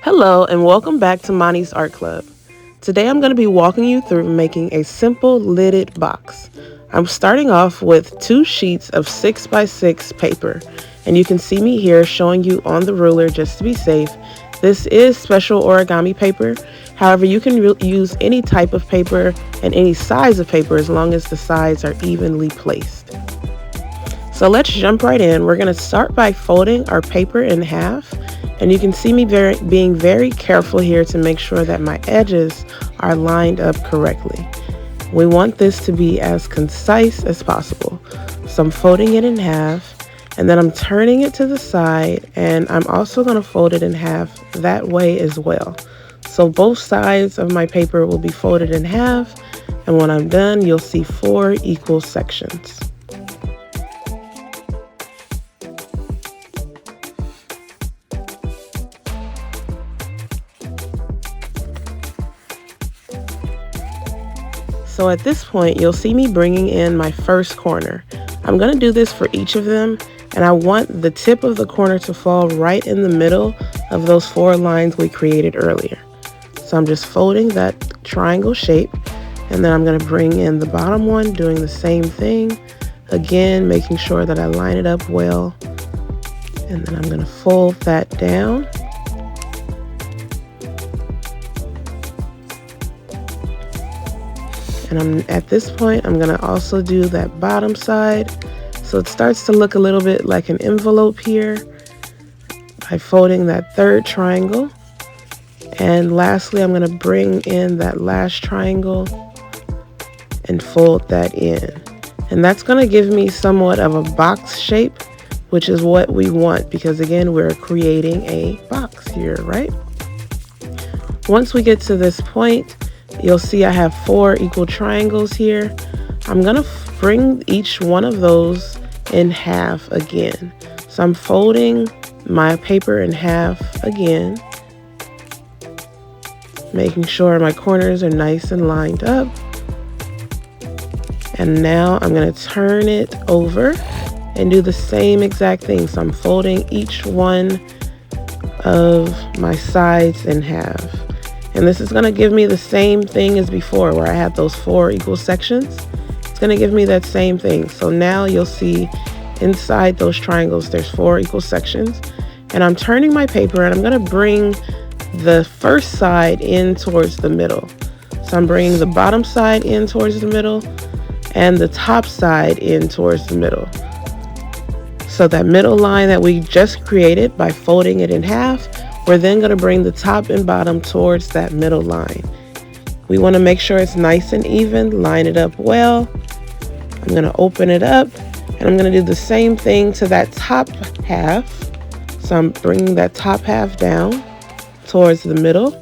Hello and welcome back to Monty's Art Club. Today I'm going to be walking you through making a simple lidded box. I'm starting off with 2 sheets of 6x6 paper, and you can see me here showing you on the ruler just to be safe. This is special origami paper. However, you can use any type of paper and any size of paper as long as the sides are evenly placed. So let's jump right in. We're going to start by folding our paper in half. And you can see me being very careful here to make sure that my edges are lined up correctly. We want this to be as concise as possible. So I'm folding it in half, and then I'm turning it to the side, and I'm also going to fold it in half that way as well. So both sides of my paper will be folded in half, and when I'm done, you'll see 4 equal sections. So at this point, you'll see me bringing in my first corner. I'm going to do this for each of them, and I want the tip of the corner to fall right in the middle of those 4 lines we created earlier. So I'm just folding that triangle shape, and then I'm going to bring in the bottom one, doing the same thing. Again, making sure that I line it up well, and then I'm going to fold that down. And at this point, I'm going to also do that bottom side. So it starts to look a little bit like an envelope here by folding that 3rd triangle. And lastly, I'm going to bring in that last triangle and fold that in. And that's going to give me somewhat of a box shape, which is what we want because, again, we're creating a box here, right? Once we get to this point, you'll see I have 4 equal triangles here. I'm going to bring each one of those in half again. So I'm folding my paper in half again, making sure my corners are nice and lined up. And now I'm going to turn it over and do the same exact thing. So I'm folding each one of my sides in half. And this is going to give me the same thing as before where I had those 4 equal sections. It's going to give me that same thing. So now you'll see inside those triangles there's 4 equal sections. And I'm turning my paper and I'm going to bring the first side in towards the middle. So I'm bringing the bottom side in towards the middle and the top side in towards the middle. So that middle line that we just created by folding it in half, we're then going to bring the top and bottom towards that middle line. We want to make sure it's nice and even, line it up well. I'm going to open it up and I'm going to do the same thing to that top half. So I'm bringing that top half down towards the middle,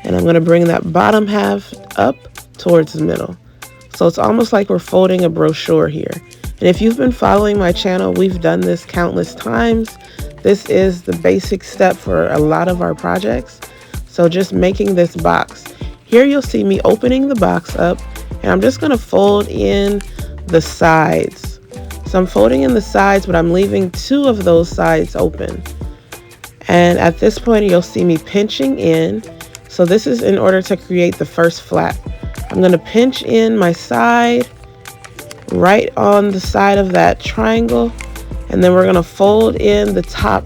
and I'm going to bring that bottom half up towards the middle. So it's almost like we're folding a brochure here. And if you've been following my channel, we've done this countless times. This is the basic step for a lot of our projects. So just making this box. Here you'll see me opening the box up, and I'm just going to fold in the sides. So I'm folding in the sides, but I'm leaving 2 of those sides open. And at this point, you'll see me pinching in. So this is in order to create the first flap. I'm going to pinch in my side right on the side of that triangle. And then we're going to fold in the top.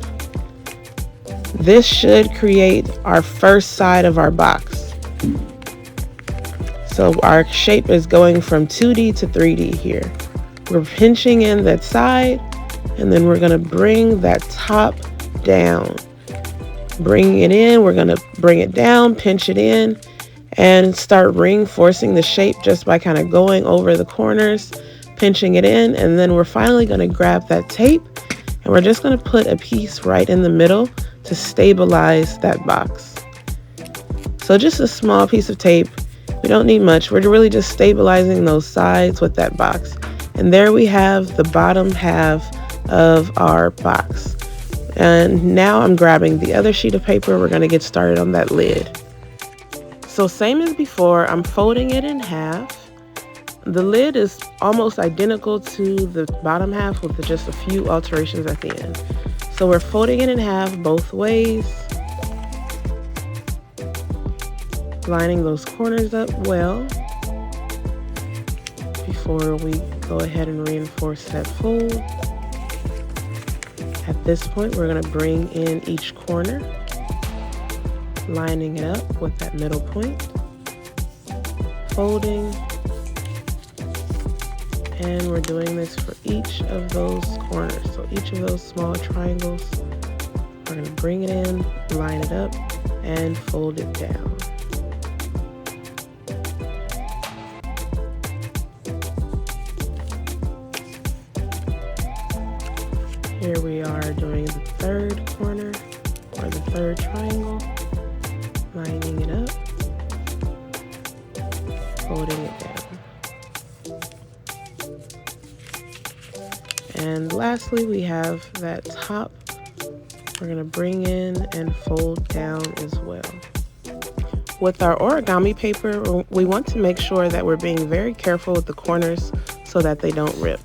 This should create our first side of our box. So our shape is going from 2D to 3D here. We're pinching in that side, and then we're going to bring that top down. Bringing it in, we're going to bring it down, pinch it in, and start reinforcing the shape just by kind of going over the corners, pinching it in, and then we're finally going to grab that tape and we're just going to put a piece right in the middle to stabilize that box. So just a small piece of tape. We don't need much. We're really just stabilizing those sides with that box. And there we have the bottom half of our box. And now I'm grabbing the other sheet of paper. We're going to get started on that lid. So same as before, I'm folding it in half. The lid is almost identical to the bottom half with just a few alterations at the end. So we're folding it in half both ways. lining those corners up well before we go ahead and reinforce that fold. At this point, we're going to bring in each corner, lining it up with that middle point, folding, and we're doing this for each of those corners. So each of those small triangles, we're going to bring it in, line it up, and fold it down. Here we are doing the third corner, or the third triangle, lining it up, folding it down. And lastly, we have that top we're going to bring in and fold down as well. With our origami paper, we want to make sure that we're being very careful with the corners so that they don't rip.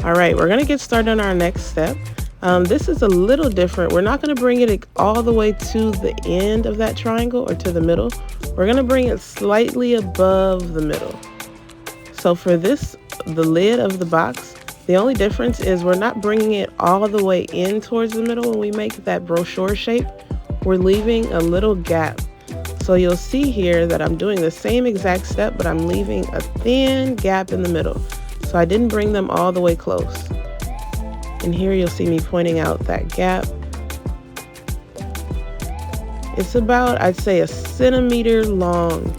All right, we're going to get started on our next step. This is a little different. We're not going to bring it all the way to the end of that triangle or to the middle. We're going to bring it slightly above the middle. So for this, the lid of the box, the only difference is we're not bringing it all the way in towards the middle when we make that brochure shape. We're leaving a little gap. So you'll see here that I'm doing the same exact step, but I'm leaving a thin gap in the middle. So I didn't bring them all the way close. And here you'll see me pointing out that gap. It's about, I'd say, 1 centimeter long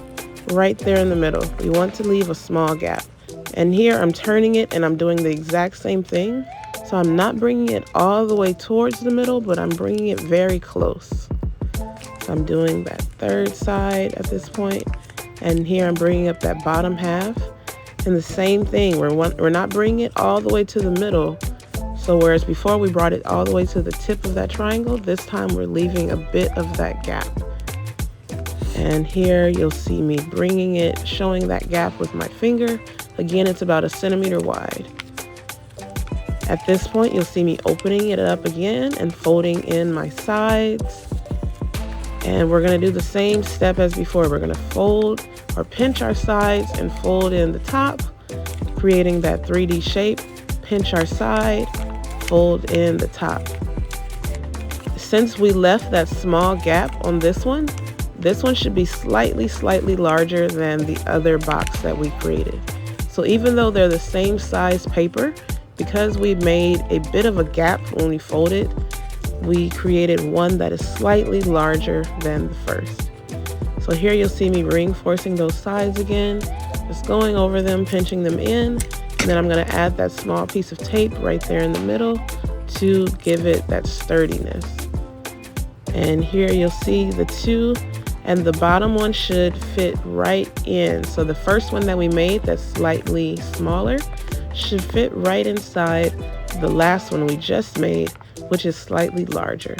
right there in the middle. You want to leave a small gap. And here I'm turning it and I'm doing the exact same thing. So I'm not bringing it all the way towards the middle, but I'm bringing it very close. So I'm doing that third side at this point. And here I'm bringing up that bottom half. And the same thing, we're not bringing it all the way to the middle. So whereas before we brought it all the way to the tip of that triangle, this time we're leaving a bit of that gap. And here you'll see me bringing it, showing that gap with my finger. Again, it's about 1 centimeter wide. At this point, you'll see me opening it up again and folding in my sides. And we're going to do the same step as before. We're going to fold or pinch our sides and fold in the top, creating that 3D shape. Pinch our side, fold in the top. Since we left that small gap on this one should be slightly larger than the other box that we created. So even though they're the same size paper, because we made a bit of a gap when we folded, we created one that is slightly larger than the first. So here you'll see me reinforcing those sides again, just going over them, pinching them in, and then I'm going to add that small piece of tape right there in the middle to give it that sturdiness. And here you'll see the two, and the bottom one should fit right in. So the first one that we made that's slightly smaller should fit right inside the last one we just made, which is slightly larger.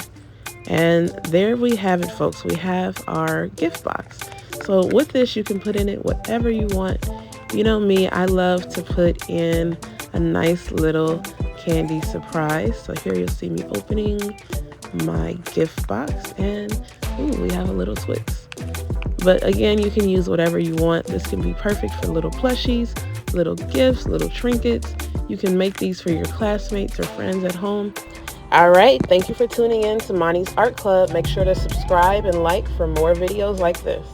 And there we have it, folks. We have our gift box. So with this, you can put in it whatever you want. You know me, I love to put in a nice little candy surprise. So here you'll see me opening my gift box, and ooh, we have a little Twix. But again, you can use whatever you want. This can be perfect for little plushies, little gifts, little trinkets. You can make these for your classmates or friends at home. All right, thank you for tuning in to Monty's Art Club. Make sure to subscribe and like for more videos like this.